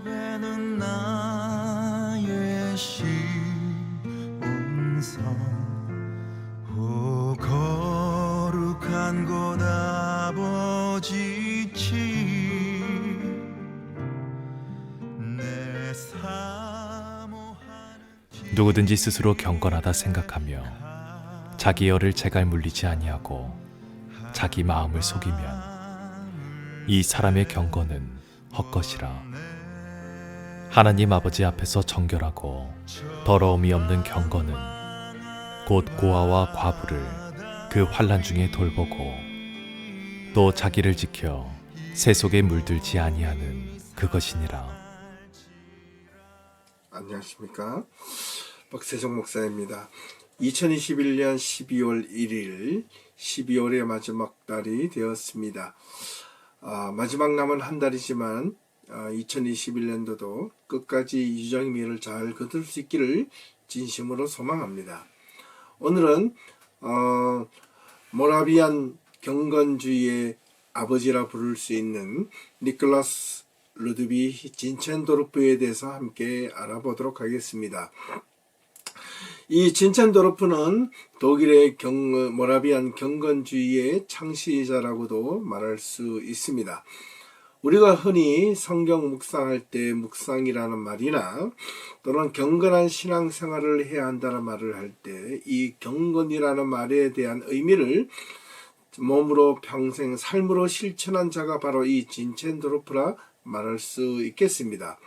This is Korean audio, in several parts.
예배는 나의 시온성 오 거룩한 곳 아버지치 내 사모하는 누구든지 스스로 경건하다 생각하며 자기 열을 제갈 물리지 아니하고 자기 마음을 속이면 이 사람의 경건은 헛것이라. 하나님 아버지 앞에서 정결하고 더러움이 없는 경건은 곧 고아와 과부를 그 환난 중에 돌보고 또 자기를 지켜 새 속에 물들지 아니하는 그것이니라. 안녕하십니까, 박세종 목사입니다. 2021년 12월 1일 12월의 마지막 달이 되었습니다. 마지막 남은 한 달이지만 2021년도도 끝까지 유정의 미를 잘 거둘 수 있기를 진심으로 소망합니다. 오늘은 모라비안 경건주의의 아버지라 부를 수 있는 니콜라스 루드비 진첸도르프에 대해서 함께 알아보도록 하겠습니다. 이 진첸도르프는 독일의 모라비안 경건주의의 창시자라고도 말할 수 있습니다. 우리가 흔히 성경 묵상할 때 묵상이라는 말이나 또는 경건한 신앙생활을 해야 한다는 말을 할 때 이 경건이라는 말에 대한 의미를 몸으로 평생 삶으로 실천한 자가 바로 이 진첸도르프라 말할 수 있겠습니다.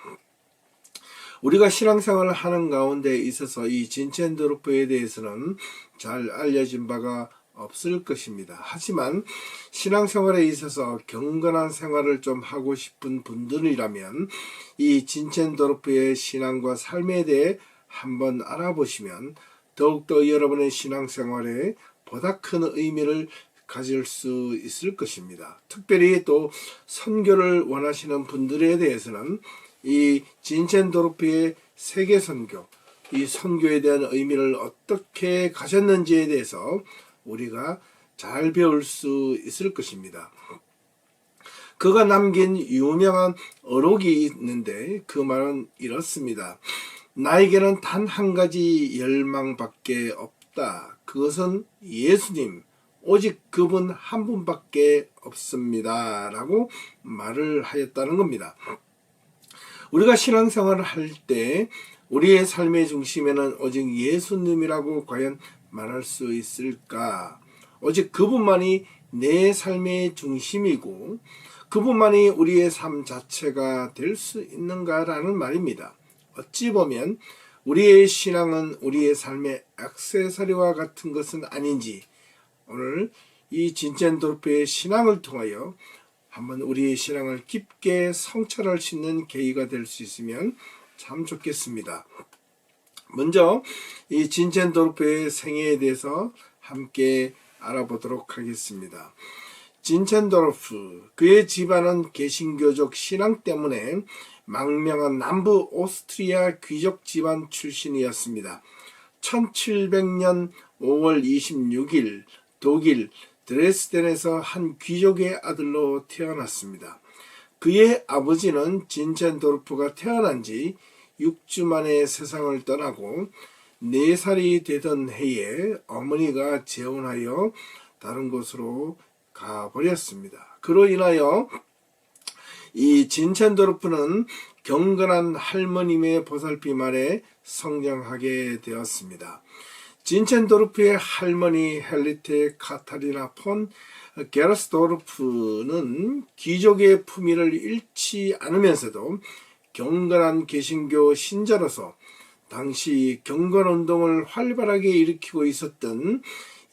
우리가 신앙생활을 하는 가운데 있어서 이 진첸도르프에 대해서는 잘 알려진 바가 없을 것입니다. 하지만 신앙생활에 있어서 경건한 생활을 좀 하고 싶은 분들이라면 이 진첸도르프의 신앙과 삶에 대해 한번 알아보시면 더욱더 여러분의 신앙생활에 보다 큰 의미를 가질 수 있을 것입니다. 특별히 또 선교를 원하시는 분들에 대해서는 이 진첸도르프의 세계 선교, 이 선교에 대한 의미를 어떻게 가졌는지에 대해서 우리가 잘 배울 수 있을 것입니다. 그가 남긴 유명한 어록이 있는데 그 말은 이렇습니다. 나에게는 단 한 가지 열망밖에 없다. 그것은 예수님, 오직 그분 한 분밖에 없습니다. 라고 말을 하였다는 겁니다. 우리가 신앙생활을 할 때 우리의 삶의 중심에는 오직 예수님이라고 과연 말할 수 있을까? 오직 그분만이 내 삶의 중심이고 그분만이 우리의 삶 자체가 될 수 있는가라는 말입니다. 어찌 보면 우리의 신앙은 우리의 삶의 액세서리와 같은 것은 아닌지 오늘 이 진첸도르프의 신앙을 통하여 한번 우리의 신앙을 깊게 성찰할 수 있는 계기가 될 수 있으면 참 좋겠습니다. 먼저 이 진첸도르프의 생애에 대해서 함께 알아보도록 하겠습니다. 진첸도르프, 그의 집안은 개신교적 신앙 때문에 망명한 남부 오스트리아 귀족 집안 출신이었습니다. 1700년 5월 26일 독일 드레스덴에서 한 귀족의 아들로 태어났습니다. 그의 아버지는 진첸도르프가 태어난 지 6주 만에 세상을 떠나고 4살이 되던 해에 어머니가 재혼하여 다른 곳으로 가버렸습니다. 그로 인하여 이 진첸도르프는 경건한 할머님의 보살핌 아래 성장하게 되었습니다. 진첸도르프의 할머니 헬리테 카타리나 폰 게르스도르프는 귀족의 품위를 잃지 않으면서도 경건한 개신교 신자로서 당시 경건운동을 활발하게 일으키고 있었던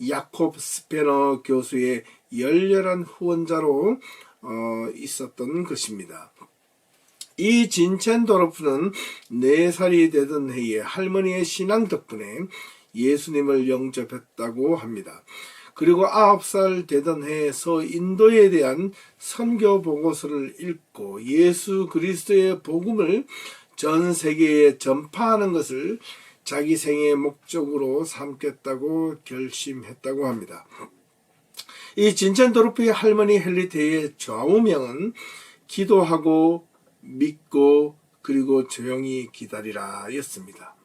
야콥 스페너 교수의 열렬한 후원자로 있었던 것입니다. 이 진첸도르프는 4살이 되던 해에 할머니의 신앙 덕분에 예수님을 영접했다고 합니다. 그리고 9살 되던 해에 서인도에 대한 선교 보고서를 읽고 예수 그리스도의 복음을 전 세계에 전파하는 것을 자기 생애의 목적으로 삼겠다고 결심했다고 합니다. 이 진첸도르프의 할머니 헬리테의 좌우명은 기도하고 믿고 그리고 조용히 기다리라 였습니다.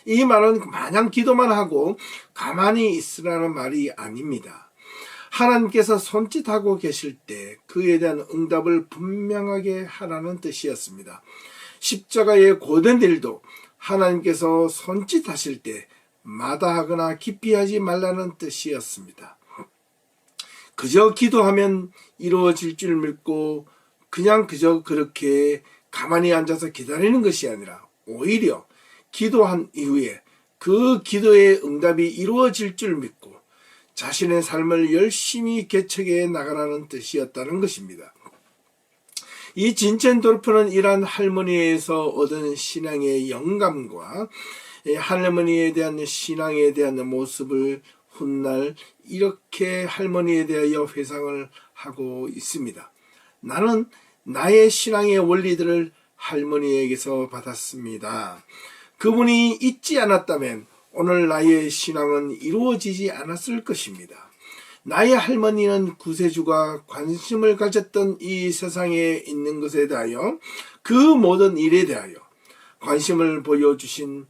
이 말은 마냥 기도만 하고 가만히 있으라는 말이 아닙니다. 하나님께서 손짓하고 계실 때 그에 대한 응답을 분명하게 하라는 뜻이었습니다. 십자가의 고된 일도 하나님께서 손짓하실 때 마다하거나 기피 하지 말라는 뜻이었습니다. 그저 기도하면 이루어질 줄 믿고 그저 그렇게 가만히 앉아서 기다리는 것이 아니라 오히려 기도한 이후에 그 기도의 응답이 이루어질 줄 믿고 자신의 삶을 열심히 개척해 나가라는 뜻이었다는 것입니다. 이 진첸도르프는 이러한 할머니에서 얻은 신앙의 영감과 할머니에 대한 신앙에 대한 모습을 훗날 이렇게 할머니에 대하여 회상을 하고 있습니다. 나는 나의 신앙의 원리들을 할머니에게서 받았습니다. 그분이 잊지 않았다면 오늘 나의 신앙은 이루어지지 않았을 것입니다. 나의 할머니는 구세주가 관심을 가졌던 이 세상에 있는 것에 대하여 그 모든 일에 대하여 관심을 보여주신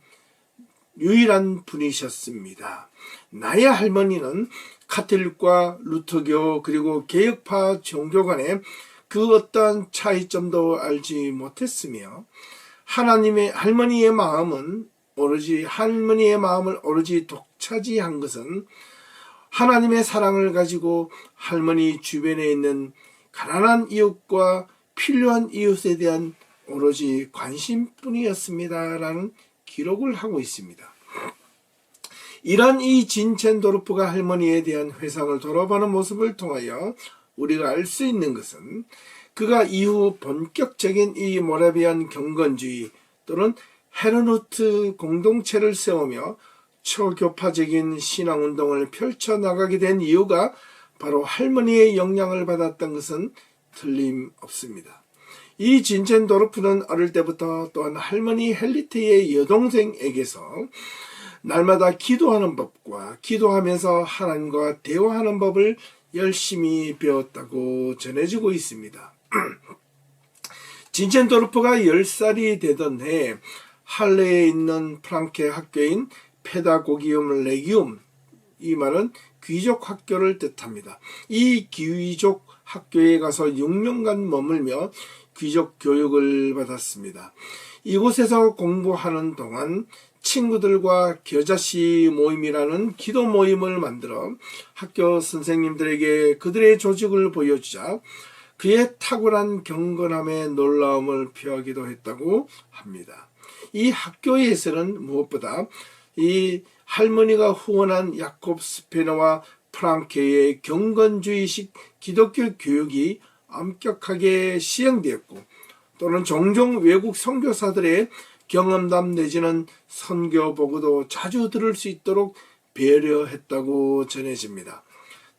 유일한 분이셨습니다. 나의 할머니는 카톨릭과 루터교 그리고 개혁파 종교 간의 그 어떠한 차이점도 알지 못했으며 할머니의 마음을 오로지 독차지한 것은 하나님의 사랑을 가지고 할머니 주변에 있는 가난한 이웃과 필요한 이웃에 대한 오로지 관심뿐이었습니다라는 기록을 하고 있습니다. 이런 이 진첸도르프가 할머니에 대한 회상을 돌아보는 모습을 통하여 우리가 알 수 있는 것은 그가 이후 본격적인 이 모라비안 경건주의 또는 헤르누트 공동체를 세우며 초교파적인 신앙운동을 펼쳐나가게 된 이유가 바로 할머니의 영향을 받았던 것은 틀림없습니다. 이 진첸도르프는 어릴 때부터 또한 할머니 헬리테의 여동생에게서 날마다 기도하는 법과 기도하면서 하나님과 대화하는 법을 열심히 배웠다고 전해지고 있습니다. 진첸도르프가 10살이 되던 해 할레에 있는 프랑케 학교인 페다고기움 레기움, 이 말은 귀족 학교를 뜻합니다. 이 귀족 학교에 가서 6년간 머물며 귀족 교육을 받았습니다. 이곳에서 공부하는 동안 친구들과 겨자씨 모임이라는 기도 모임을 만들어 학교 선생님들에게 그들의 조직을 보여주자 그의 탁월한 경건함에 놀라움을 표하기도 했다고 합니다. 이 학교에서는 무엇보다 이 할머니가 후원한 야콥 스페너와 프랑케의 경건주의식 기독교 교육이 엄격하게 시행되었고 또는 종종 외국 선교사들의 경험담 내지는 선교 보고도 자주 들을 수 있도록 배려했다고 전해집니다.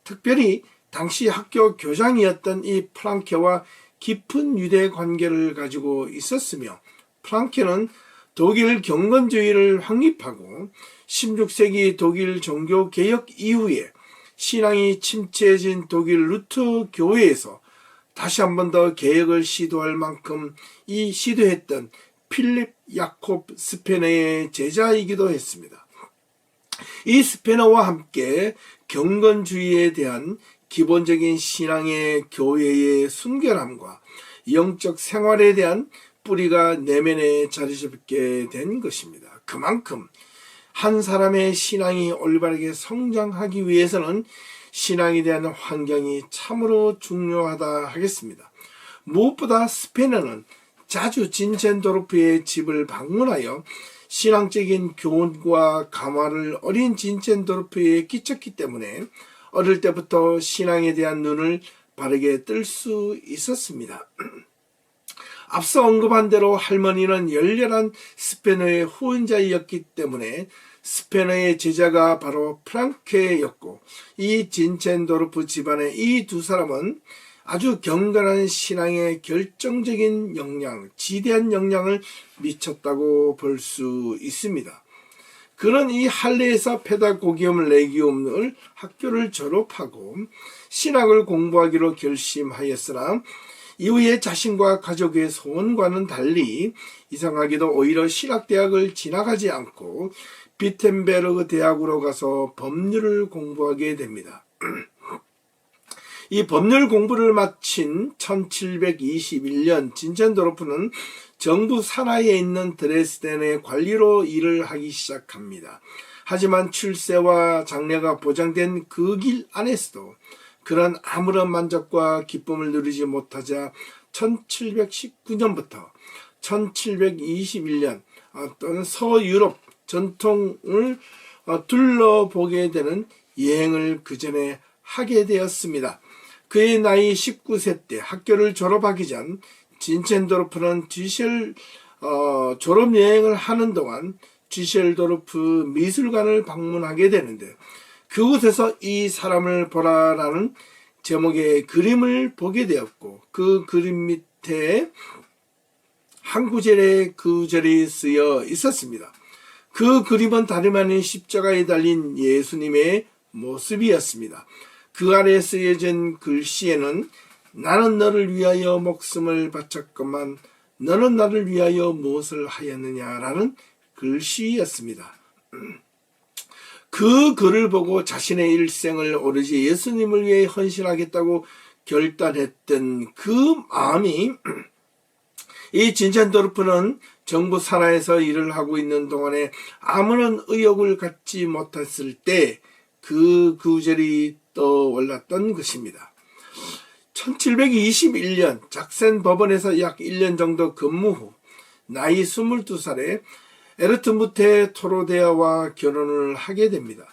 특별히 당시 학교 교장이었던 이 프랑케와 깊은 유대 관계를 가지고 있었으며 프랑케는 독일 경건주의를 확립하고 16세기 독일 종교개혁 이후에 신앙이 침체해진 독일 루트 교회에서 다시 한 번 더 개혁을 시도할 만큼 이 시도했던 필립 야콥 스페너의 제자이기도 했습니다. 이 스페너와 함께 경건주의에 대한 기본적인 신앙의 교회의 순결함과 영적 생활에 대한 뿌리가 내면에 자리 잡게 된 것입니다. 그만큼 한 사람의 신앙이 올바르게 성장하기 위해서는 신앙에 대한 환경이 참으로 중요하다 하겠습니다. 무엇보다 스페너는 자주 진첸도르프의 집을 방문하여 신앙적인 교훈과 감화를 어린 진첸도르프에 끼쳤기 때문에 어릴 때부터 신앙에 대한 눈을 바르게 뜰 수 있었습니다. 앞서 언급한 대로 할머니는 열렬한 스페너의 후원자이었기 때문에 스페너의 제자가 바로 프랑케였고 이 진첸도르프 집안의 이 두 사람은 아주 경건한 신앙에 결정적인 영향, 지대한 영향을 미쳤다고 볼 수 있습니다. 그는 이 할레에서 페다고기움 레기움을 학교를 졸업하고 신학을 공부하기로 결심하였으나 이후에 자신과 가족의 소원과는 달리 이상하게도 오히려 신학대학을 진학하지 않고 비텐베르그 대학으로 가서 법률을 공부하게 됩니다. 이 법률 공부를 마친 1721년 진첸도르프는 정부 산하에 있는 드레스덴의 관리로 일을 하기 시작합니다. 하지만 출세와 장래가 보장된 그 길 안에서도 그런 아무런 만족과 기쁨을 누리지 못하자 1719년부터 1721년 또는 서유럽 전통을 둘러보게 되는 여행을 그 전에 하게 되었습니다. 그의 나이 19세 때 학교를 졸업하기 전 진첸도르프는 졸업여행을 하는 동안 뒤셀도르프 미술관을 방문하게 되는데 그곳에서 이 사람을 보라라는 제목의 그림을 보게 되었고 그 그림 밑에 한 구절의 구절이 쓰여 있었습니다. 그 그림은 다름 아닌 십자가에 달린 예수님의 모습이었습니다. 그 아래 쓰여진 글씨에는 나는 너를 위하여 목숨을 바쳤건만 너는 나를 위하여 무엇을 하였느냐라는 글씨였습니다. 그 글을 보고 자신의 일생을 오로지 예수님을 위해 헌신하겠다고 결단했던 그 마음이 이 진첸도르프는 정부 산하에서 일을 하고 있는 동안에 아무런 의욕을 갖지 못했을 때 그 구절이 떠올랐던 것입니다. 1721년 작센 법원에서 약 1년 정도 근무 후 나이 22살에 에르트무테 토로데아와 결혼을 하게 됩니다.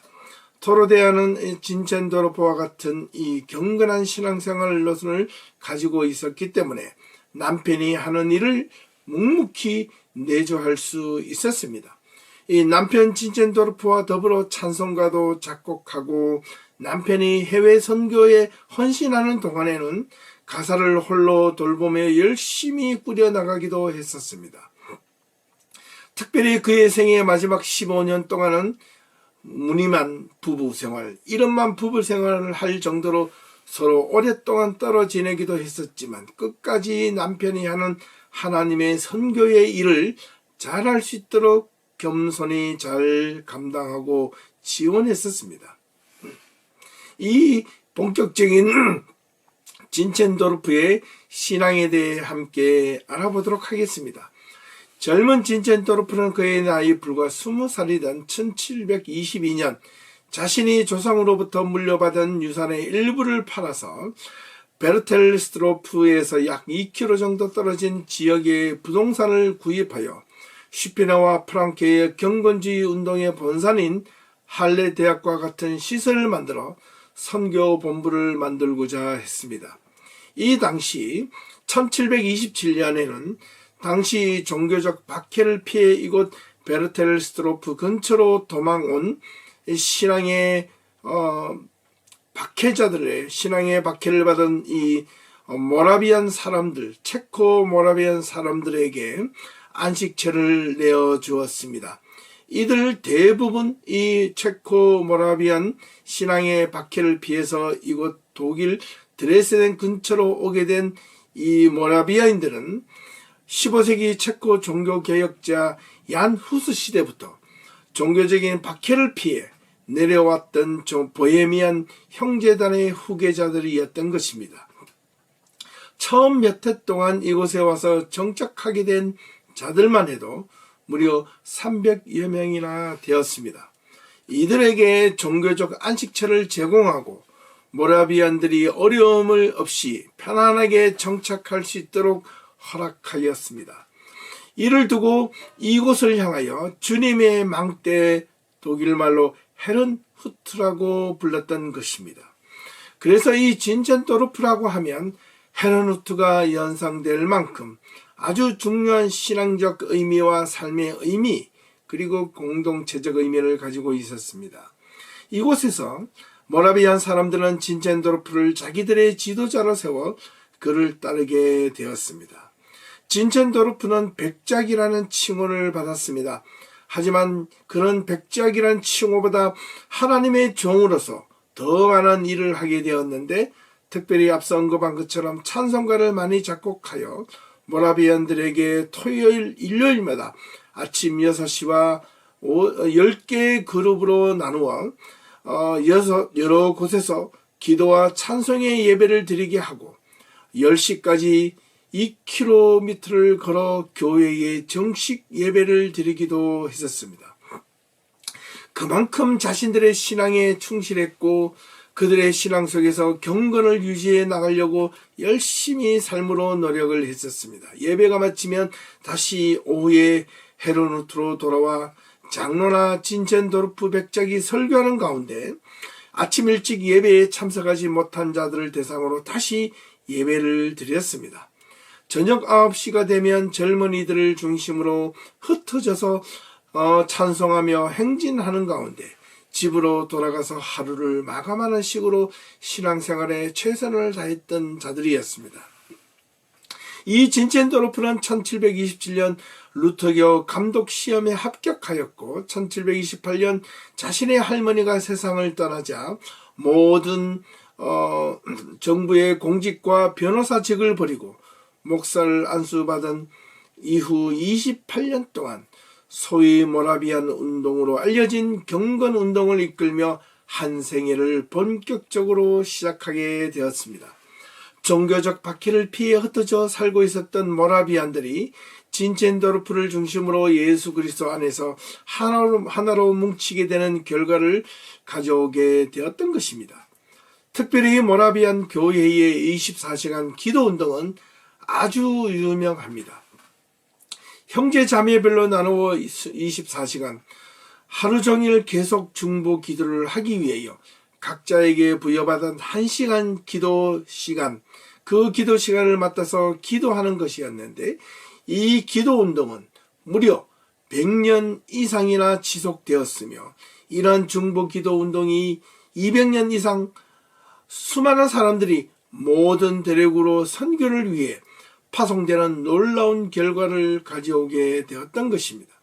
토로데아는 진첸도르프와 같은 이 경건한 신앙생활 노선을 가지고 있었기 때문에 남편이 하는 일을 묵묵히 내조할 수 있었습니다. 이 남편 진첸도르프와 더불어 찬송가도 작곡하고 남편이 해외 선교에 헌신하는 동안에는 가사를 홀로 돌보며 열심히 꾸려나가기도 했었습니다. 특별히 그의 생애의 마지막 15년 동안은 무늬만 부부생활, 이름만 부부생활을 할 정도로 서로 오랫동안 떨어 지내기도 했었지만 끝까지 남편이 하는 하나님의 선교의 일을 잘할 수 있도록 겸손히 잘 감당하고 지원했었습니다. 이 본격적인 진첸도르프의 신앙에 대해 함께 알아보도록 하겠습니다. 젊은 진첸도르프는 그의 나이 불과 20살이던 1722년 자신이 조상으로부터 물려받은 유산의 일부를 팔아서 베르텔스트로프에서 약 2km 정도 떨어진 지역의 부동산을 구입하여 슈피너와 프랑케의 경건주의 운동의 본산인 할레 대학과 같은 시설을 만들어 선교 본부를 만들고자 했습니다. 이 당시 1727년에는 당시 종교적 박해를 피해 이곳 베르텔스트로프 근처로 도망온 신앙의 박해자들의 신앙의 박해를 받은 이 모라비안 사람들, 체코 모라비안 사람들에게 안식처를 내어 주었습니다. 이들 대부분 이 체코 모라비안 신앙의 박해를 피해서 이곳 독일 드레스덴 근처로 오게 된 이 모라비아인들은 15세기 체코 종교개혁자 얀 후스 시대부터 종교적인 박해를 피해 내려왔던 보헤미안 형제단의 후계자들이었던 것입니다. 처음 몇 해 동안 이곳에 와서 정착하게 된 자들만 해도 무려 300여 명이나 되었습니다. 이들에게 종교적 안식처를 제공하고 모라비안들이 어려움을 없이 편안하게 정착할 수 있도록 허락하였습니다. 이를 두고 이곳을 향하여 주님의 망대, 독일말로 헤른후트라고 불렀던 것입니다. 그래서 이 진첸도르프라고 하면 헤른후트가 연상될 만큼 아주 중요한 신앙적 의미와 삶의 의미 그리고 공동체적 의미를 가지고 있었습니다. 이곳에서 모라비안 사람들은 진첸도르프를 자기들의 지도자로 세워 그를 따르게 되었습니다. 진첸도르프는 백작이라는 칭호를 받았습니다. 하지만 그런 백작이라는 칭호보다 하나님의 종으로서 더 많은 일을 하게 되었는데 특별히 앞서 언급한 것처럼 찬송가를 많이 작곡하여 모라비안들에게 토요일, 일요일마다 아침 6시와 10개의 그룹으로 나누어 여러 곳에서 기도와 찬송의 예배를 드리게 하고 10시까지 2km를 걸어 교회에 정식 예배를 드리기도 했었습니다. 그만큼 자신들의 신앙에 충실했고 그들의 신앙 속에서 경건을 유지해 나가려고 열심히 삶으로 노력을 했었습니다. 예배가 마치면 다시 오후에 헤르누트로 돌아와 장로나 진첸도르프 백작이 설교하는 가운데 아침 일찍 예배에 참석하지 못한 자들을 대상으로 다시 예배를 드렸습니다. 저녁 9시가 되면 젊은이들을 중심으로 흩어져서 찬송하며 행진하는 가운데 집으로 돌아가서 하루를 마감하는 식으로 신앙생활에 최선을 다했던 자들이었습니다. 이 진첸도르프는 1727년 루터교 감독 시험에 합격하였고 1728년 자신의 할머니가 세상을 떠나자 모든 정부의 공직과 변호사직을 버리고 목사를 안수받은 이후 28년 동안 소위 모라비안 운동으로 알려진 경건 운동을 이끌며 한 생애를 본격적으로 시작하게 되었습니다. 종교적 박해를 피해 흩어져 살고 있었던 모라비안들이 진첸도르프를 중심으로 예수 그리스도 안에서 하나로 뭉치게 되는 결과를 가져오게 되었던 것입니다. 특별히 모라비안 교회의 24시간 기도 운동은 아주 유명합니다. 형제 자매별로 나누어 24시간 하루 종일 계속 중보 기도를 하기 위하여 각자에게 부여받은 1시간 기도 시간, 그 기도 시간을 맞춰서 기도하는 것이었는데 이 기도 운동은 무려 100년 이상이나 지속되었으며 이러한 중보 기도 운동이 200년 이상 수많은 사람들이 모든 대륙으로 선교를 위해 파송되는 놀라운 결과를 가져오게 되었던 것입니다.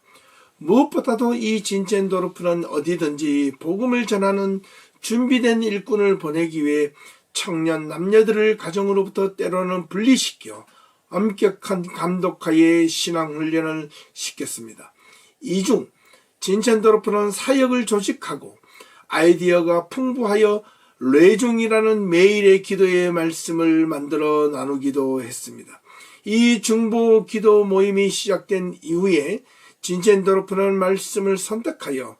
무엇보다도 이 진첸도르프는 어디든지 복음을 전하는 준비된 일꾼을 보내기 위해 청년 남녀들을 가정으로부터 때로는 분리시켜 엄격한 감독하에 신앙훈련을 시켰습니다. 이중 진첸도르프는 사역을 조직하고 아이디어가 풍부하여 뇌중이라는 매일의 기도의 말씀을 만들어 나누기도 했습니다. 이 중보 기도 모임이 시작된 이후에 진첸도르프는 말씀을 선택하여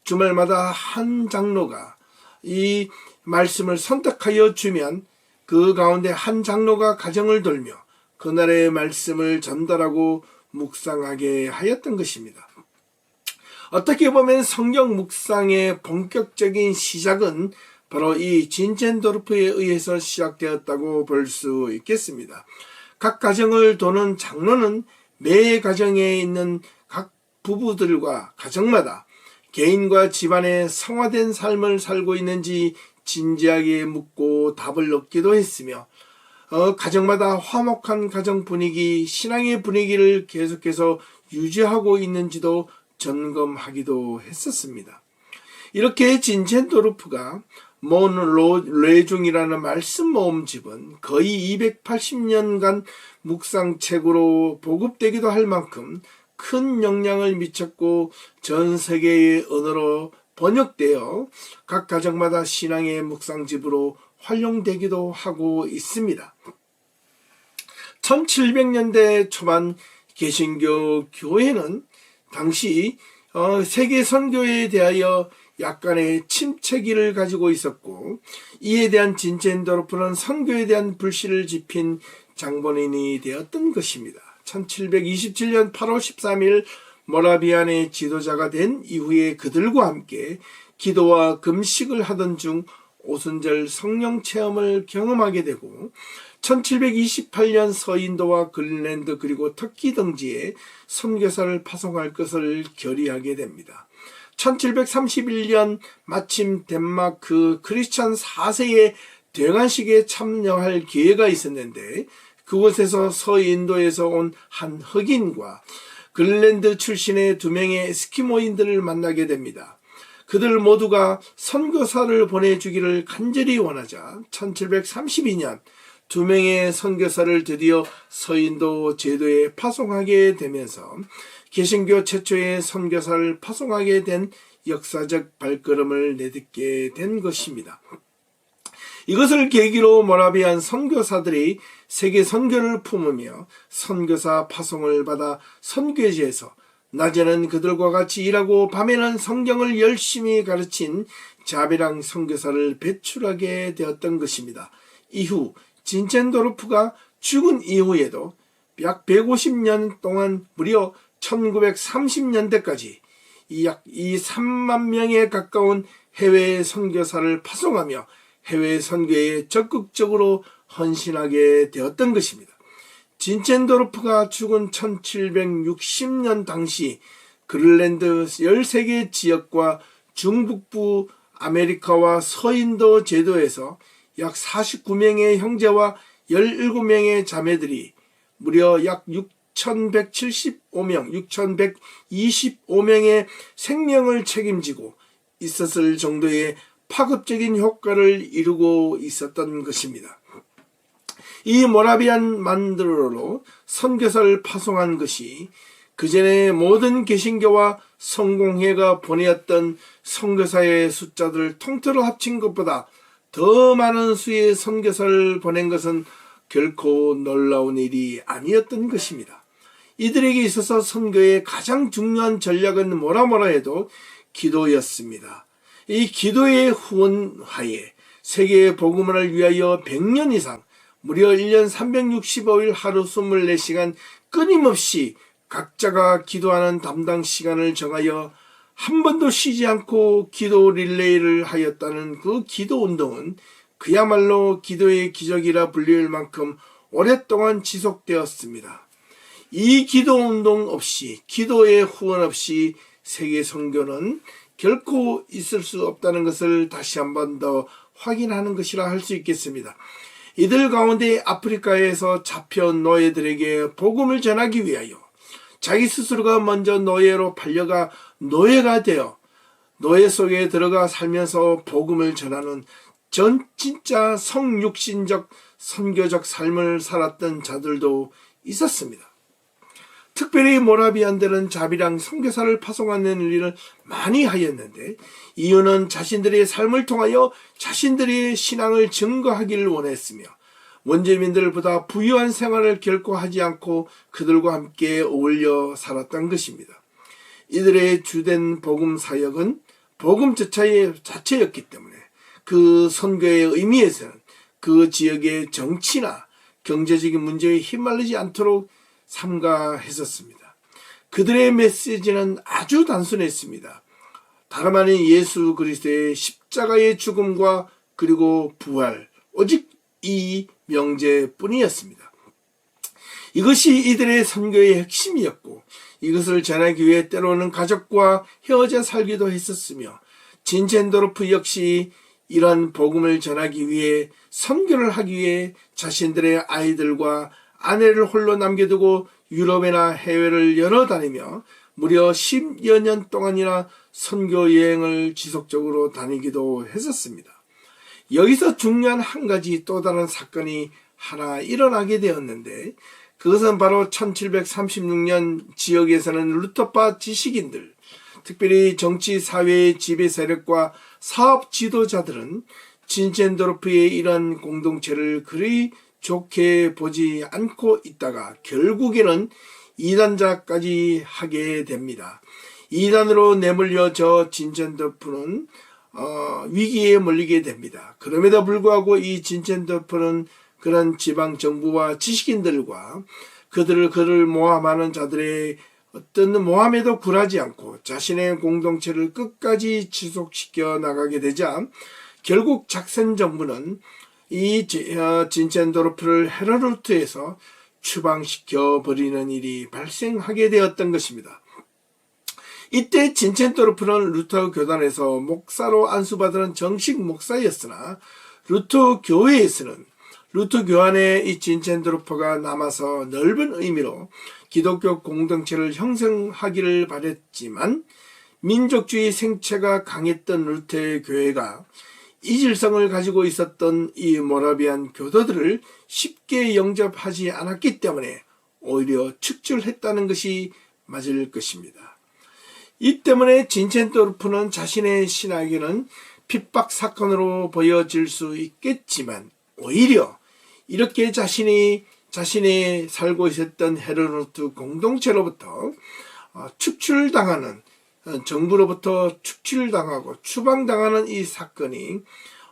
주말마다 한 장로가 이 말씀을 선택하여 주면 그 가운데 한 장로가 가정을 돌며 그날의 말씀을 전달하고 묵상하게 하였던 것입니다. 어떻게 보면 성경 묵상의 본격적인 시작은 바로 이 진첸도르프에 의해서 시작되었다고 볼 수 있겠습니다. 각 가정을 도는 장로는 매 가정에 있는 각 부부들과 가정마다 개인과 집안의 성화된 삶을 살고 있는지 진지하게 묻고 답을 얻기도 했으며 가정마다 화목한 가정 분위기, 신앙의 분위기를 계속해서 유지하고 있는지도 점검하기도 했었습니다. 이렇게 진첸도르프가 몬 뇌중이라는 말씀 모음집은 거의 280년간 묵상책으로 보급되기도 할 만큼 큰 영향을 미쳤고 전 세계의 언어로 번역되어 각 가정마다 신앙의 묵상집으로 활용되기도 하고 있습니다. 1700년대 초반 개신교 교회는 당시 세계 선교에 대하여 약간의 침체기를 가지고 있었고 이에 대한 진첸도르프는 선교에 대한 불씨를 지핀 장본인이 되었던 것입니다. 1727년 8월 13일 모라비안의 지도자가 된 이후에 그들과 함께 기도와 금식을 하던 중 오순절 성령 체험을 경험하게 되고 1728년 서인도와 그린랜드 그리고 터키 등지에 선교사를 파송할 것을 결의하게 됩니다. 1731년 마침 덴마크 크리스찬 4세의 대관식에 참여할 기회가 있었는데 그곳에서 서인도에서 온 한 흑인과 그린랜드 출신의 2명의 에스키모인들을 만나게 됩니다. 그들 모두가 선교사를 보내주기를 간절히 원하자 1732년 2명의 선교사를 드디어 서인도 제도에 파송하게 되면서 개신교 최초의 선교사를 파송하게 된 역사적 발걸음을 내딛게 된 것입니다. 이것을 계기로 모라비안 선교사들이 세계 선교를 품으며 선교사 파송을 받아 선교지에서 낮에는 그들과 같이 일하고 밤에는 성경을 열심히 가르친 자비랑 선교사를 배출하게 되었던 것입니다. 이후 진첸도르프가 죽은 이후에도 약 150년 동안 무려 1930년대까지 약 3만 명에 가까운 해외 선교사를 파송하며 해외 선교에 적극적으로 헌신하게 되었던 것입니다. 진첸도르프가 죽은 1760년 당시 그린란드 13개 지역과 중북부 아메리카와 서인도 제도에서 약 49명의 형제와 17명의 자매들이 무려 약 6,125명의 생명을 책임지고 있었을 정도의 파급적인 효과를 이루고 있었던 것입니다. 이 모라비안 만드로로 선교사를 파송한 것이 그전에 모든 개신교와 성공회가 보내었던 선교사의 숫자들을 통틀어 합친 것보다 더 많은 수의 선교사를 보낸 것은 결코 놀라운 일이 아니었던 것입니다. 이들에게 있어서 선교의 가장 중요한 전략은 뭐라 해도 기도였습니다. 이 기도의 후원하에 세계의 복음을 위하여 100년 이상 무려 1년 365일 하루 24시간 끊임없이 각자가 기도하는 담당 시간을 정하여 한 번도 쉬지 않고 기도 릴레이를 하였다는 그 기도 운동은 그야말로 기도의 기적이라 불릴 만큼 오랫동안 지속되었습니다. 이 기도 운동 없이, 기도의 후원 없이 세계 선교는 결코 있을 수 없다는 것을 다시 한 번 더 확인하는 것이라 할 수 있겠습니다. 이들 가운데 아프리카에서 잡혀온 노예들에게 복음을 전하기 위하여 자기 스스로가 먼저 노예로 팔려가 노예가 되어 노예 속에 들어가 살면서 복음을 전하는 진짜 성육신적 선교적 삶을 살았던 자들도 있었습니다. 특별히 모라비안들은 자비랑 선교사를 파송하는 일을 많이 하였는데 이유는 자신들의 삶을 통하여 자신들의 신앙을 증거하기를 원했으며 원주민들보다 부유한 생활을 결코 하지 않고 그들과 함께 어울려 살았던 것입니다. 이들의 주된 복음 사역은 복음 자체였기 때문에 그 선교의 의미에서는 그 지역의 정치나 경제적인 문제에 휘말리지 않도록 삼가했었습니다. 그들의 메시지는 아주 단순했습니다. 다름 아닌 예수 그리스도의 십자가의 죽음과 그리고 부활, 오직 이 명제뿐이었습니다. 이것이 이들의 선교의 핵심이었고 이것을 전하기 위해 때로는 가족과 헤어져 살기도 했었으며 진첸도르프 역시 이러한 복음을 전하기 위해 선교를 하기 위해 자신들의 아이들과 아내를 홀로 남겨두고 유럽이나 해외를 여러 다니며 무려 10여 년 동안이나 선교 여행을 지속적으로 다니기도 했었습니다. 여기서 중요한 한 가지 또 다른 사건이 하나 일어나게 되었는데 그것은 바로 1736년 지역에서는 루터파 지식인들, 특별히 정치 사회의 지배 세력과 사업 지도자들은 진첸도르프의 이러한 공동체를 그리 좋게 보지 않고 있다가 결국에는 이단자까지 하게 됩니다. 이단으로 내몰려 저 진첸도르프는 위기에 몰리게 됩니다. 그럼에도 불구하고 이 진첸도르프는 그런 지방 정부와 지식인들과 그를 모함하는 자들의 어떤 모함에도 굴하지 않고 자신의 공동체를 끝까지 지속시켜 나가게 되자 결국 작센 정부는 이 진첸도르프를 헤르루트에서 추방시켜 버리는 일이 발생하게 되었던 것입니다. 이때 진첸도르프는 루터 교단에서 목사로 안수받은 정식 목사였으나 루터 교회에서는 루터 교안에 이 진첸도르프가 남아서 넓은 의미로 기독교 공동체를 형성하기를 바랬지만 민족주의 생체가 강했던 루테 교회가 이질성을 가지고 있었던 이 모라비안 교도들을 쉽게 영접하지 않았기 때문에 오히려 축출했다는 것이 맞을 것입니다. 이 때문에 진첸도르프는 자신의 신학에는 핍박 사건으로 보여질 수 있겠지만 오히려 이렇게 자신이 살고 있었던 헤르누트 공동체로부터 축출당하는, 정부로부터 축출당하고 추방당하는 이 사건이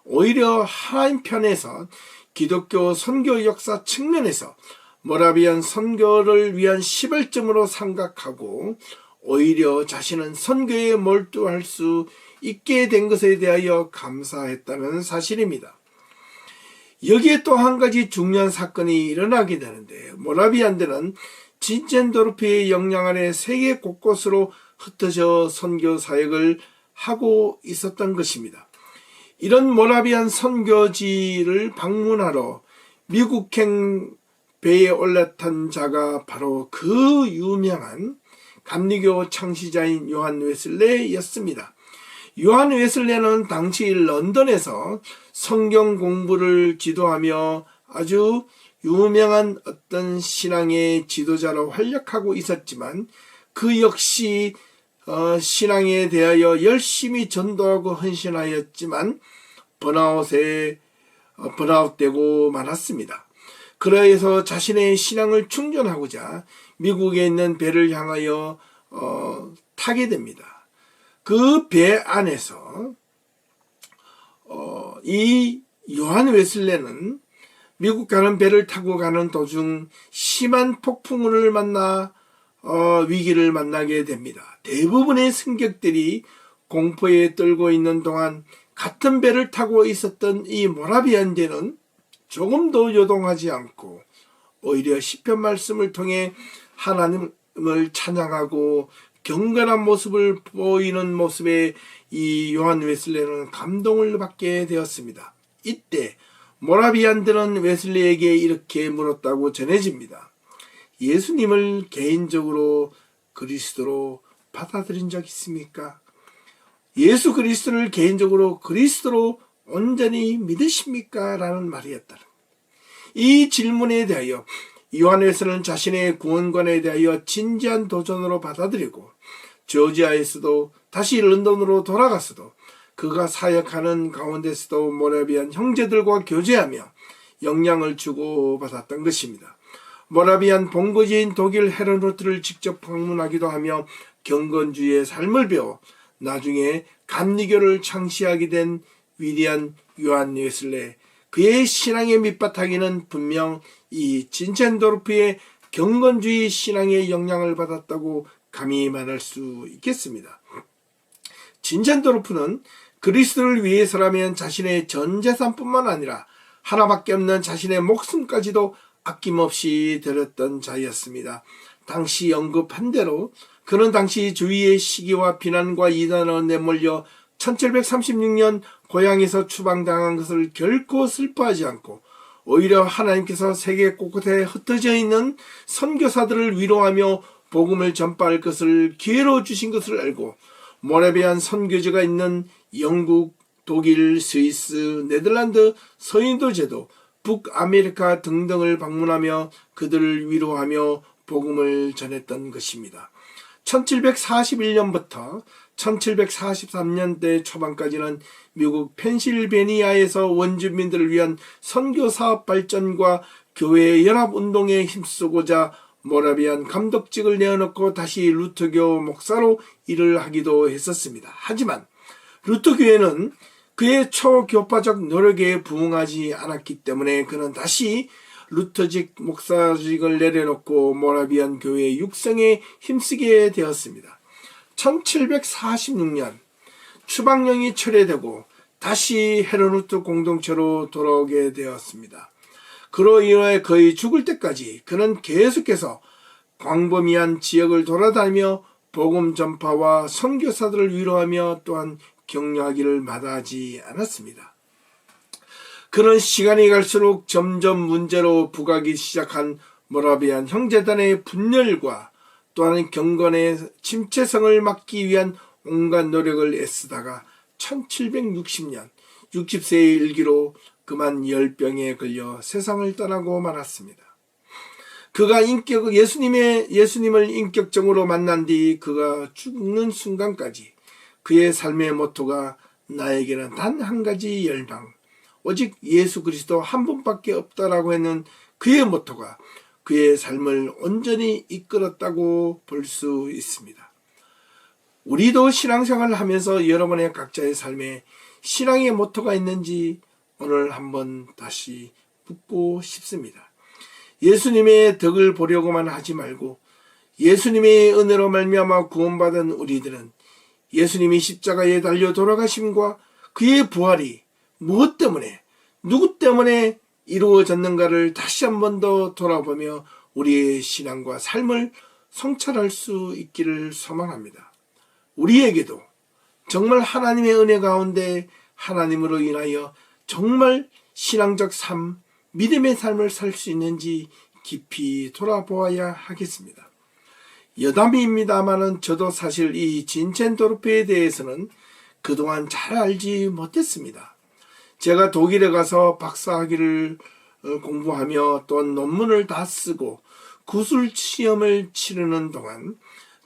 오히려 하나님 편에서 기독교 선교 역사 측면에서 모라비안 선교를 위한 시발점으로 생각하고 오히려 자신은 선교에 몰두할 수 있게 된 것에 대하여 감사했다는 사실입니다. 여기에 또 한 가지 중요한 사건이 일어나게 되는데, 모라비안들은 진첸도르프의 영향 아래 세계 곳곳으로 흩어져 선교 사역을 하고 있었던 것입니다. 이런 모라비안 선교지를 방문하러 미국행 배에 올라탄 자가 바로 그 유명한 감리교 창시자인 요한 웨슬레였습니다. 요한 웨슬레는 당시 런던에서 성경 공부를 지도하며 아주 유명한 어떤 신앙의 지도자로 활약하고 있었지만 그 역시 신앙에 대하여 열심히 전도하고 헌신하였지만 번아웃되고 말았습니다. 그래서 자신의 신앙을 충전하고자 미국에 있는 배를 향하여 타게 됩니다. 그 배 안에서 이 요한 웨슬레는 미국 가는 배를 타고 가는 도중 심한 폭풍우를 만나 위기를 만나게 됩니다. 대부분의 승객들이 공포에 떨고 있는 동안 같은 배를 타고 있었던 이 모라비안제는 조금도 요동하지 않고 오히려 시편 말씀을 통해 하나님을 찬양하고 경건한 모습을 보이는 모습에 이 요한 웨슬레는 감동을 받게 되었습니다. 이때 모라비안들은 웨슬레에게 이렇게 물었다고 전해집니다. 예수님을 개인적으로 그리스도로 받아들인 적 있습니까? 예수 그리스도를 개인적으로 그리스도로 온전히 믿으십니까? 라는 말이었다. 이 질문에 대하여 요한 웨슬레는 자신의 구원관에 대하여 진지한 도전으로 받아들이고 조지아에서도 다시 런던으로 돌아갔어도 그가 사역하는 가운데서도 모라비안 형제들과 교제하며 영향을 주고받았던 것입니다. 모라비안 본거지인 독일 헤르누트를 직접 방문하기도 하며 경건주의의 삶을 배워 나중에 감리교를 창시하게 된 위대한 요한 웨슬레, 그의 신앙의 밑바탕에는 분명 이 진첸도르프의 경건주의 신앙의 영향을 받았다고 감히 말할 수 있겠습니다. 진첸도르프는 그리스도를 위해서라면 자신의 전 재산뿐만 아니라 하나밖에 없는 자신의 목숨까지도 아낌없이 드렸던 자였습니다. 당시 언급한 대로 그는 당시 주위의 시기와 비난과 이단으로 내몰려 1736년 고향에서 추방당한 것을 결코 슬퍼하지 않고 오히려 하나님께서 세계 곳곳에 흩어져 있는 선교사들을 위로하며 복음을 전파할 것을 기회로 주신 것을 알고 모라비안 선교지가 있는 영국, 독일, 스위스, 네덜란드, 서인도 제도, 북아메리카 등등을 방문하며 그들을 위로하며 복음을 전했던 것입니다. 1741년부터 1743년대 초반까지는 미국 펜실베니아에서 원주민들을 위한 선교사업 발전과 교회 연합운동에 힘쓰고자 모라비안 감독직을 내어놓고 다시 루터교 목사로 일을 하기도 했었습니다. 하지만 루터교회는 그의 초교파적 노력에 부응하지 않았기 때문에 그는 다시 루터직 목사직을 내려놓고 모라비안 교회 육성에 힘쓰게 되었습니다. 1746년 추방령이 철회되고 다시 헤르누트 공동체로 돌아오게 되었습니다. 그로 인해 거의 죽을 때까지 그는 계속해서 광범위한 지역을 돌아다니며 복음 전파와 선교사들을 위로하며 또한 격려하기를 마다하지 않았습니다. 그는 시간이 갈수록 점점 문제로 부각이 시작한 모라비안 형제단의 분열과 또한 경건의 침체성을 막기 위한 온갖 노력을 애쓰다가 1760년 60세의 일기로 그만 열병에 걸려 세상을 떠나고 말았습니다. 그가 예수님을 인격적으로 만난 뒤 그가 죽는 순간까지 그의 삶의 모토가 나에게는 단 한 가지 열방, 오직 예수 그리스도 한 분밖에 없다라고 했는 그의 모토가 그의 삶을 온전히 이끌었다고 볼 수 있습니다. 우리도 신앙생활을 하면서 여러분의 각자의 삶에 신앙의 모토가 있는지 오늘 한번 다시 묻고 싶습니다. 예수님의 덕을 보려고만 하지 말고 예수님의 은혜로 말미암아 구원받은 우리들은 예수님이 십자가에 달려 돌아가심과 그의 부활이 무엇 때문에 누구 때문에 이루어졌는가를 다시 한 번 더 돌아보며 우리의 신앙과 삶을 성찰할 수 있기를 소망합니다. 우리에게도 정말 하나님의 은혜 가운데 하나님으로 인하여 정말 신앙적 삶, 믿음의 삶을 살 수 있는지 깊이 돌아보아야 하겠습니다. 여담입니다마는 저도 사실 이 진첸도르프에 대해서는 그동안 잘 알지 못했습니다. 제가 독일에 가서 박사학위를 공부하며 또 논문을 다 쓰고 구술 시험을 치르는 동안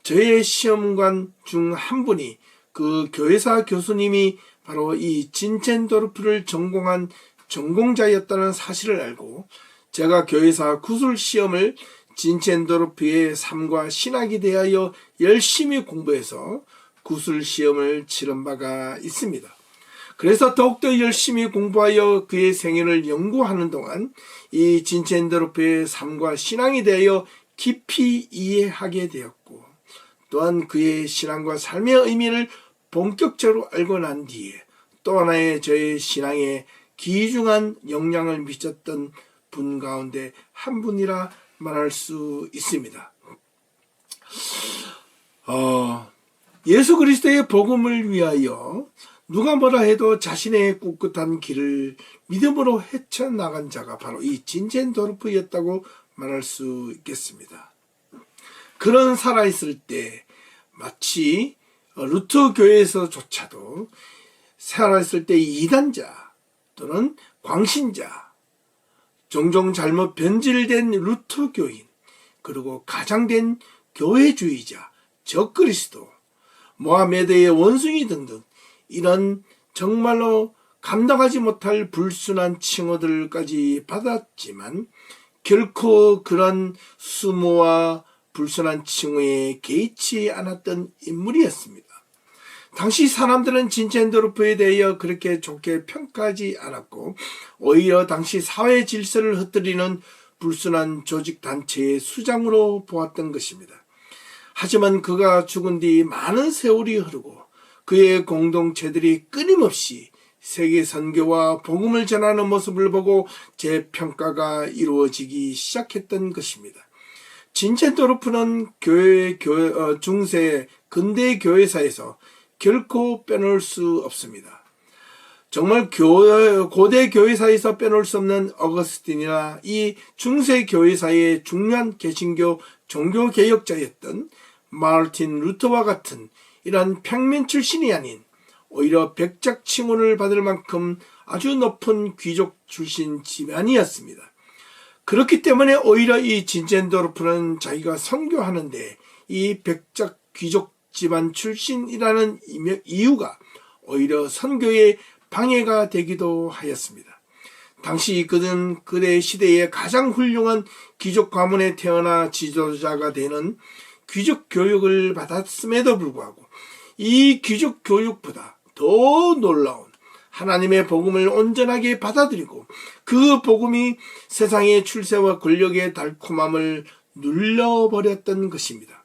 저의 시험관 중 한 분이 그 교회사 교수님이 바로 이 진첸도르프를 전공한 전공자였다는 사실을 알고 제가 교회사 구술 시험을 진첸도르프의 삶과 신학에 대하여 열심히 공부해서 구술 시험을 치른 바가 있습니다. 그래서 더욱더 열심히 공부하여 그의 생애를 연구하는 동안 이 진첸도르프의 삶과 신앙에 대하여 깊이 이해하게 되었고 또한 그의 신앙과 삶의 의미를 본격적으로 알고 난 뒤에 또 하나의 저의 신앙에 귀중한 영향을 미쳤던 분 가운데 한 분이라 말할 수 있습니다. 예수 그리스도의 복음을 위하여 누가 뭐라 해도 자신의 꿋꿋한 길을 믿음으로 헤쳐나간 자가 바로 이 진첸도르프였다고 말할 수 있겠습니다. 그런 살아있을 때 마치 루터 교회에서조차도 살아있을 때 이단자 또는 광신자, 종종 잘못 변질된 루터 교인, 그리고 가장된 교회주의자, 적그리스도, 모하메드의 원숭이 등등 이런 정말로 감당하지 못할 불순한 칭호들까지 받았지만 결코 그런 수모와 불순한 칭호에 개의치 않았던 인물이었습니다. 당시 사람들은 진첸도르프에 대하여 그렇게 좋게 평가하지 않았고 오히려 당시 사회 질서를 흩뜨리는 불순한 조직단체의 수장으로 보았던 것입니다. 하지만 그가 죽은 뒤 많은 세월이 흐르고 그의 공동체들이 끊임없이 세계 선교와 복음을 전하는 모습을 보고 재평가가 이루어지기 시작했던 것입니다. 진첸도르프는 중세 근대 교회사에서 결코 빼놓을 수 없습니다. 정말 고대 교회사에서 빼놓을 수 없는 어거스틴이나 이 중세 교회사의 중요한 개신교 종교개혁자였던 마르틴 루터와 같은 이런 평민 출신이 아닌 오히려 백작 칭호를 받을 만큼 아주 높은 귀족 출신 집안이었습니다. 그렇기 때문에 오히려 이 진첸도르프는 자기가 선교하는데 이 백작 귀족 집안 출신이라는 이유가 오히려 선교의 방해가 되기도 하였습니다. 당시 그는 그대 시대의 가장 훌륭한 귀족 가문에 태어나 지도자가 되는 귀족 교육을 받았음에도 불구하고 이 귀족 교육보다 더 놀라운 하나님의 복음을 온전하게 받아들이고 그 복음이 세상의 출세와 권력의 달콤함을 눌러버렸던 것입니다.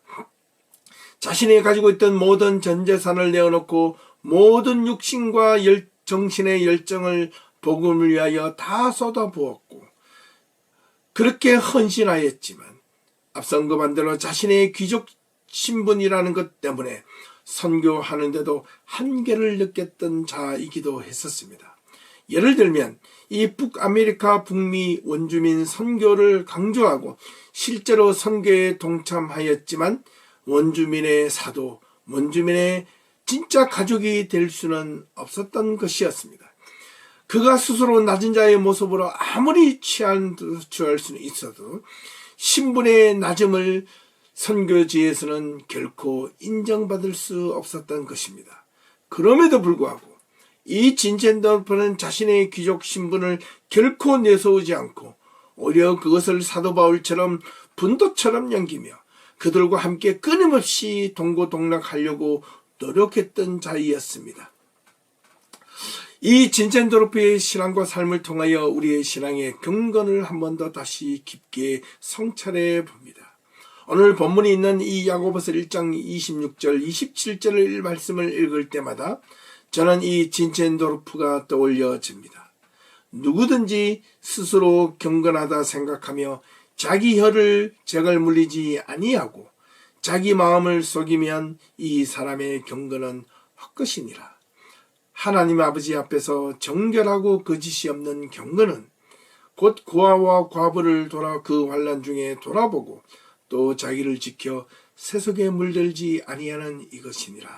자신이 가지고 있던 모든 전 재산을 내어놓고 모든 육신과 정신의 열정을 복음을 위하여 다 쏟아부었고 그렇게 헌신하였지만 앞선 그 반대로 자신의 귀족 신분이라는 것 때문에 선교하는데도 한계를 느꼈던 자이기도 했었습니다. 예를 들면 이 북아메리카 북미 원주민 선교를 강조하고 실제로 선교에 동참하였지만 원주민의 사도, 원주민의 진짜 가족이 될 수는 없었던 것이었습니다. 그가 스스로 낮은 자의 모습으로 아무리 취할 수는 있어도 신분의 낮음을 선교지에서는 결코 인정받을 수 없었던 것입니다. 그럼에도 불구하고 이 진첸도르프는 자신의 귀족 신분을 결코 내세우지 않고 오히려 그것을 사도 바울처럼 분도처럼 여기며 그들과 함께 끊임없이 동고동락하려고 노력했던 자이었습니다. 이 진첸도르프의 신앙과 삶을 통하여 우리의 신앙의 경건을 한 번 더 다시 깊게 성찰해 봅니다. 오늘 본문이 있는 이 야고보서 1장 26절, 27절의 말씀을 읽을 때마다 저는 이 진첸도르프가 떠올려집니다. 누구든지 스스로 경건하다 생각하며 자기 혀를 재갈 물리지 아니하고 자기 마음을 속이면 이 사람의 경건은 헛것이니라. 하나님 아버지 앞에서 정결하고 거짓이 없는 경건은 곧 고아와 과부를 그 환난 중에 돌아보고 또 자기를 지켜 세속에 물들지 아니하는 이것이니라.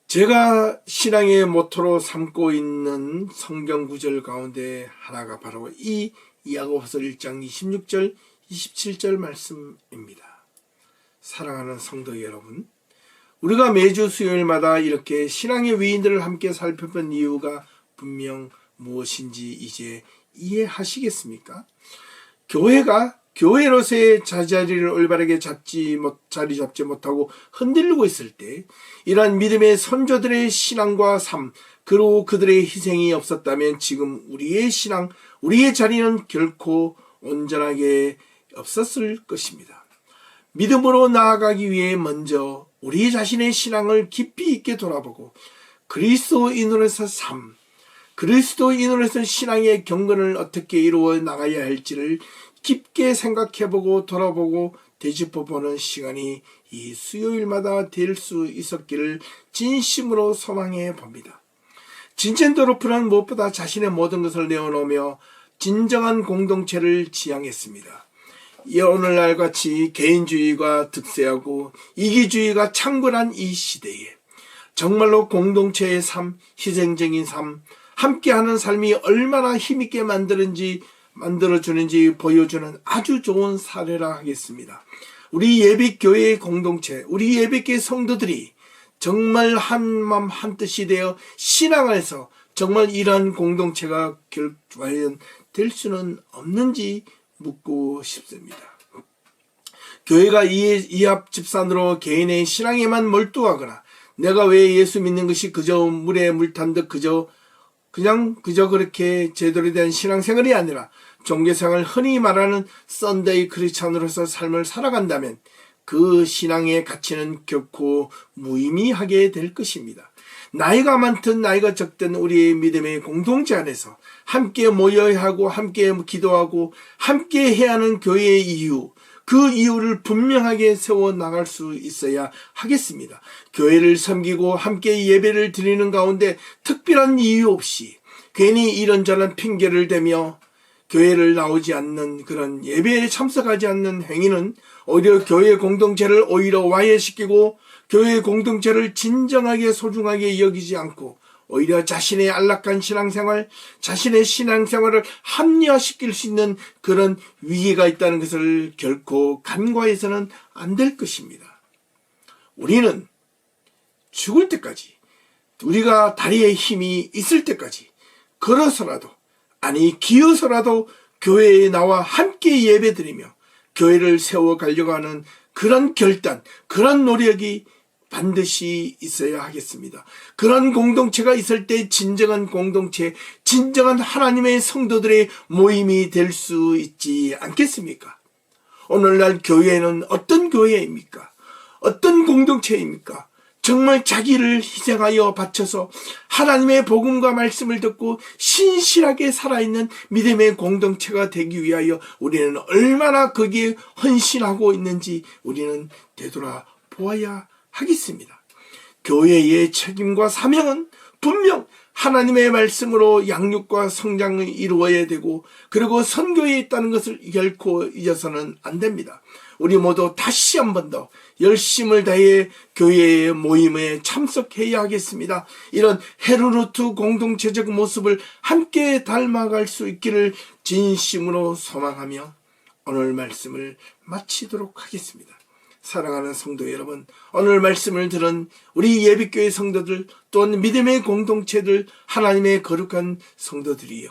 제가 신앙의 모토로 삼고 있는 성경 구절 가운데 하나가 바로 이 야고보서 1장 26절, 27절 말씀입니다. 사랑하는 성도 여러분, 우리가 매주 수요일마다 이렇게 신앙의 위인들을 함께 살펴본 이유가 분명 무엇인지 이제 이해하시겠습니까? 교회가 교회로서의 자리를 올바르게 자리 잡지 못하고 흔들리고 있을 때 이러한 믿음의 선조들의 신앙과 삶, 그리고 그들의 희생이 없었다면 지금 우리의 신앙, 우리의 자리는 결코 온전하게 없었을 것입니다. 믿음으로 나아가기 위해 먼저 우리 자신의 신앙을 깊이 있게 돌아보고 그리스도인으로서 삶, 그리스도인으로서 신앙의 경건을 어떻게 이루어 나가야 할지를 깊게 생각해보고 돌아보고 되짚어보는 시간이 이 수요일마다 될 수 있었기를 진심으로 소망해 봅니다. 진첸도르프는 무엇보다 자신의 모든 것을 내어놓으며 진정한 공동체를 지향했습니다. 오늘날 같이 개인주의가 득세하고 이기주의가 창궐한 이 시대에 정말로 공동체의 삶, 희생적인 삶, 함께하는 삶이 얼마나 힘있게 만들어주는지 보여주는 아주 좋은 사례라 하겠습니다. 우리 예배교회의 공동체, 우리 예배교회 성도들이 정말 한마음 한뜻이 되어 신앙에서 정말 이러한 공동체가 과연 될 수는 없는지 묻고 싶습니다. 교회가 이합 집산으로 개인의 신앙에만 몰두하거나 내가 왜 예수 믿는 것이 그저 물에 물 탄 듯 그저 그렇게 제대로 된 신앙생활이 아니라 종교생활을 흔히 말하는 썬데이 크리스찬으로서 삶을 살아간다면 그 신앙의 가치는 결코 무의미하게 될 것입니다. 나이가 많든 나이가 적든 우리의 믿음의 공동체 안에서 함께 모여야 하고 함께 기도하고 함께 해야 하는 교회의 이유, 그 이유를 분명하게 세워나갈 수 있어야 하겠습니다. 교회를 섬기고 함께 예배를 드리는 가운데 특별한 이유 없이 괜히 이런저런 핑계를 대며 교회를 나오지 않는 그런 예배에 참석하지 않는 행위는 오히려 교회 공동체를 오히려 와해시키고 교회 공동체를 진정하게 소중하게 여기지 않고 오히려 자신의 안락한 신앙생활, 자신의 신앙생활을 합리화시킬 수 있는 그런 위기가 있다는 것을 결코 간과해서는 안 될 것입니다. 우리는 죽을 때까지, 우리가 다리에 힘이 있을 때까지 걸어서라도, 아니 기어서라도 교회에 나와 함께 예배드리며 교회를 세워가려고 하는 그런 결단, 그런 노력이 반드시 있어야 하겠습니다. 그런 공동체가 있을 때 진정한 공동체, 진정한 하나님의 성도들의 모임이 될 수 있지 않겠습니까? 오늘날 교회는 어떤 교회입니까? 어떤 공동체입니까? 정말 자기를 희생하여 바쳐서 하나님의 복음과 말씀을 듣고 신실하게 살아있는 믿음의 공동체가 되기 위하여 우리는 얼마나 거기에 헌신하고 있는지 우리는 되돌아보아야 하겠습니다. 교회의 책임과 사명은 분명 하나님의 말씀으로 양육과 성장을 이루어야 되고, 그리고 선교에 있다는 것을 결코 잊어서는 안 됩니다. 우리 모두 다시 한 번 더 열심을 다해 교회의 모임에 참석해야 하겠습니다. 이런 헤르누트 공동체적 모습을 함께 닮아갈 수 있기를 진심으로 소망하며 오늘 말씀을 마치도록 하겠습니다. 사랑하는 성도 여러분, 오늘 말씀을 들은 우리 예비교회 성도들, 또한 믿음의 공동체들, 하나님의 거룩한 성도들이요,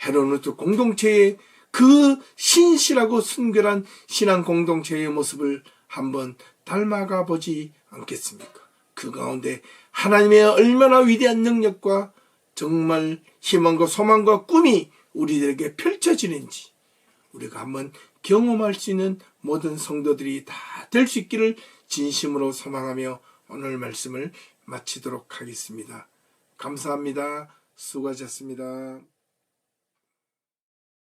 헤르누트 공동체의 그 신실하고 순결한 신앙 공동체의 모습을 한번 닮아가 보지 않겠습니까? 그 가운데 하나님의 얼마나 위대한 능력과 정말 희망과 소망과 꿈이 우리들에게 펼쳐지는지 우리가 한번 경험할 수 있는 모든 성도들이 다 될 수 있기를 진심으로 소망하며 오늘 말씀을 마치도록 하겠습니다. 감사합니다. 수고하셨습니다.